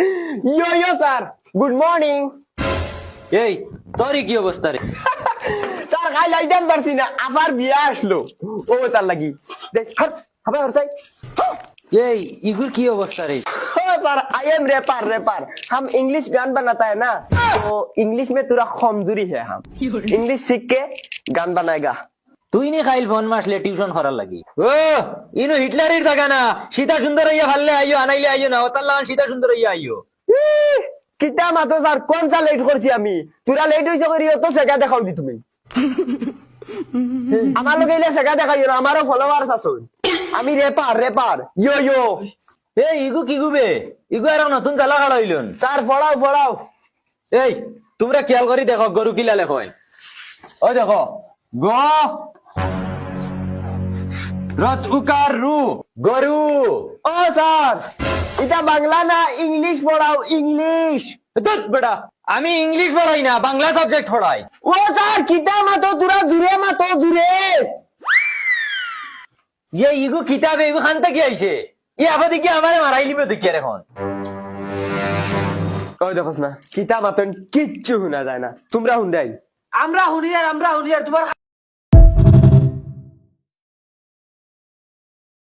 ইয়ো ইয়ো sir, good morning. এই তোরই কি অবস্থা রে? স্যার খাই লাইতাম পারছি না, আবার বিয়া আসলো। ও তার লাগি দেখ হবে হরসাই। এই ইগুর কি অবস্থা রে? Sir I am rapper rapper. हम इंग्लिश गान बनाता है ना, तो इंग्लिश में थोड़ा कमजोरी है। हम इंग्लिश सीख के गान बनाएगा। তুই নি খাইল ফোন মাসলে টিউশন করার লাগি। ও ইনো হিটলারের থাকা না, সীতা সুন্দর হইয়া ফাললে আইও, আনাইলে আইও না, ওতাল্লাহ সীতা সুন্দর হইয়া আইও। কিতা মাতো স্যার, কোন সা লেট করছি আমি? তোরা লেট হইছে করি তো সেগা দেখাও দি তুমি। আমার লগে এলে সেগা দেখাইও না, আমারও ফলোয়ার্স আছে। আমি র‍্যাপার র‍্যাপার, ইয়ো ইয়ো। এই ইগু কি গুবে? ইগু আর নতুন জ্বালা কাড়া হইলন। স্যার পড়াও পড়াও। এই তোমরা খেয়াল করি দেখো গরু কিলা লেখয়। ও দেখো গ রত উকার রু গরু। ও স্যার, এটা বাংলা না, ইংলিশ পড়াও ইংলিশ। ধুৎ বেটা, আমি ইংলিশ পড়াই না, বাংলা সাবজেক্ট পড়াই। ও স্যার কিতা মাতো, তোরা দূরে মাতো দূরে। যে ইগু কিতাবে ইগু খান থেকে আইছে, ই আবার দেখি আমারে মারাই লিবে দেখি এখন। কই দেখোস না, কিতা মাতন কিচ্ছু শোনা যায় না, তোমরা হুন্ডাই। আমরা হুনিয়ার তোমার